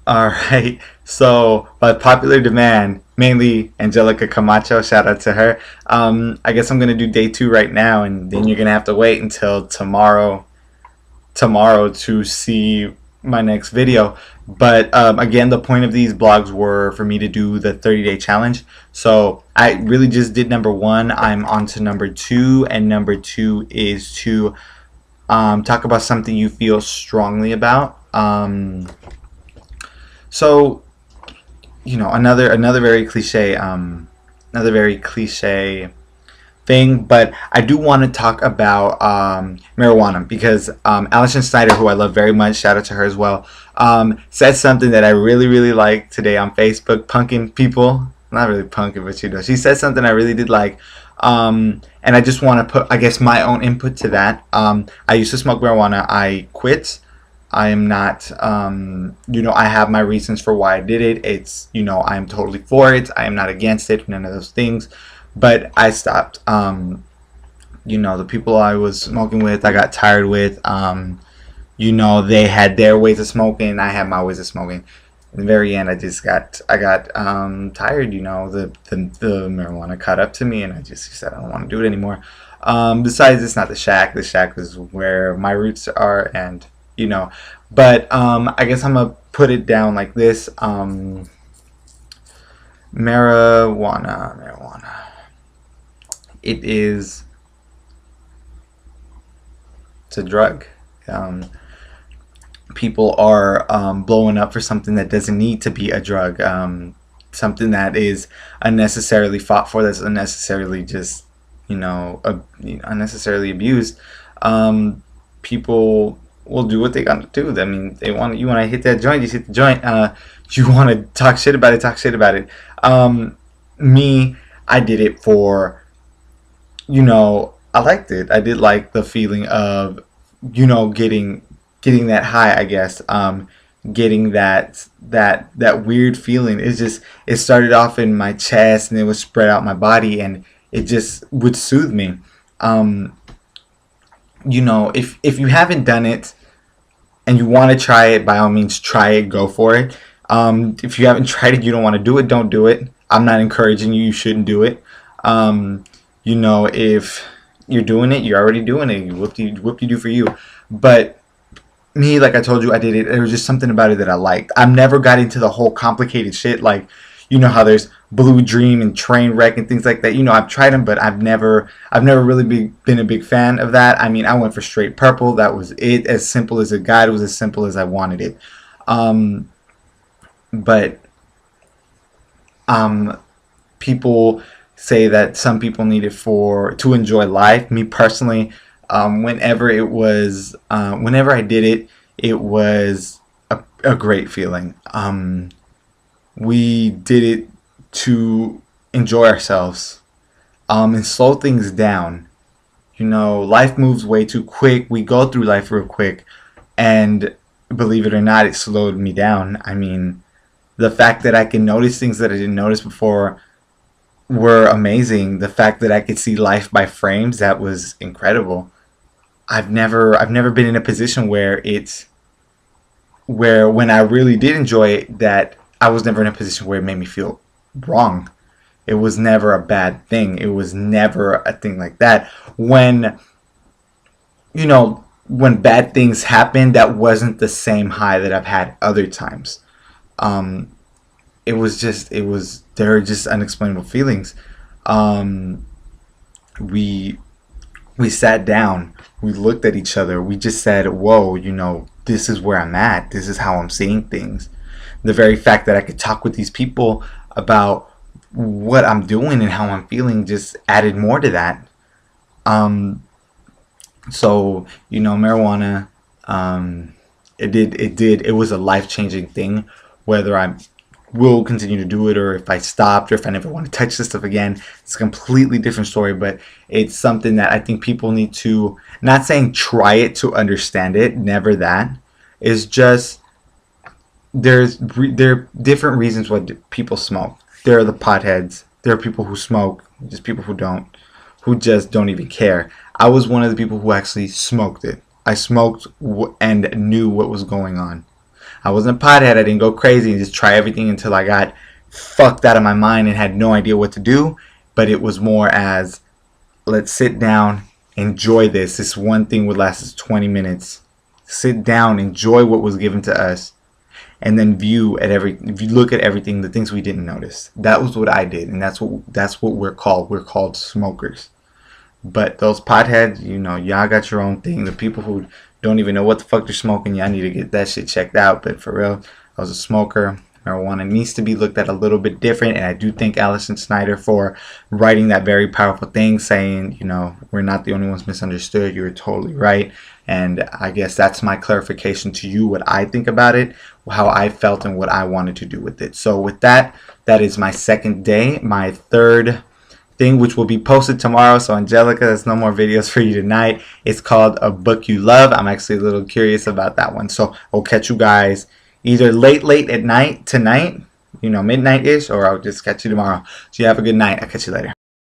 All right. So, by popular demand, mainly Angelica Camacho, shout out to her. I guess I'm gonna do day two right now, and then you're gonna have to wait until tomorrow to see my next video. But again, the point of these blogs were for me to do the 30-day challenge. So I really just did number one. I'm on to number two, and number two is to talk about something you feel strongly about. So another very cliche thing, but I do want to talk about marijuana because Alison Snyder, who I love very much, shout out to her as well, said something that I really, really like today on Facebook, punking people. Not really punking, but she said something I really did like. And I just want to put, I guess, my own input to that. I used to smoke marijuana. I quit. I am not, I have my reasons for why I did it. It's, I'm totally for it. I am not against it, none of those things. But I stopped. The people I was smoking with, I got tired with. They had their ways of smoking. I had my ways of smoking. In the very end, I got tired. The marijuana caught up to me, and I just said I don't want to do it anymore. Besides, it's not the shack. The shack is where my roots are, and you know. But I guess I'm gonna put it down like this. Marijuana. It is. It's a drug. Um, People are blowing up for something that doesn't need to be a drug. Something that is unnecessarily fought for. That's unnecessarily just unnecessarily abused. People will do what they gotta do. I mean, they want you want to hit that joint, you hit the joint. You want to talk shit about it, talk shit about it. Me, I did it for I liked it. I did like the feeling of getting that high. I guess getting that weird feeling. It started off in my chest and it would spread out my body and it just would soothe me. Um, if you haven't done it and you want to try it, by all means try it, go for it. If you haven't tried it, you don't want to do it, don't do it. I'm not encouraging you, you shouldn't do it. If you're doing it, you're already doing it. You whoop you do for you. But me, like I told you, I did it. There was just something about it that I liked. I've never got into the whole complicated shit. Like, how there's Blue Dream and Trainwreck and things like that. I've tried them, but I've never really been a big fan of that. I mean, I went for straight purple. That was it. As simple as it got. It was as simple as I wanted it. Um, but um, people say that some people need it for to enjoy life. Me personally, whenever I did it, it was a great feeling. We did it to enjoy ourselves and slow things down. Life moves way too quick. We go through life real quick, and believe it or not, it slowed me down. I mean, the fact that I can notice things that I didn't notice before were amazing. The fact that I could see life by frames, that was incredible. I've never been in a position where when I really did enjoy it, that I was never in a position where it made me feel wrong. It was never a bad thing. It was never a thing like that. When bad things happen, that wasn't the same high that I've had other times. Um, there were just unexplainable feelings. Um, we we sat down, we looked at each other, we just said, whoa, this is where I'm at, this is how I'm seeing things. The very fact that I could talk with these people about what I'm doing and how I'm feeling just added more to that. Um, marijuana, um, it was a life changing thing. Whether I will continue to do it or if I stopped or if I never want to touch this stuff again, it's a completely different story. But it's something that I think people need to, not saying try it to understand it, never that. It's just there are different reasons why people smoke. There are the potheads. There are people who smoke. Just people who don't, who just don't even care. I was one of the people who actually smoked it. I smoked and knew what was going on. I wasn't a pothead. I didn't go crazy and just try everything until I got fucked out of my mind and had no idea what to do. But it was more as, let's sit down, enjoy this. This one thing would last us 20 minutes. Sit down, enjoy what was given to us, and then if you look at everything, the things we didn't notice. That was what I did, and that's what we're called. We're called smokers. But those potheads, y'all got your own thing. The people who don't even know what the fuck they're smoking, y'all need to get that shit checked out. But for real, I was a smoker. Marijuana needs to be looked at a little bit different, and I do thank Allison Snyder for writing that very powerful thing, saying, we're not the only ones misunderstood. You're totally right. And I guess that's my clarification to you, what I think about it, how I felt, and what I wanted to do with it. So with that, that is my second day. My third thing, which will be posted tomorrow. So Angelica, there's no more videos for you tonight. It's called A Book You Love. I'm actually a little curious about that one. So I'll catch you guys either late at night tonight, midnight-ish, or I'll just catch you tomorrow. So you have a good night. I'll catch you later.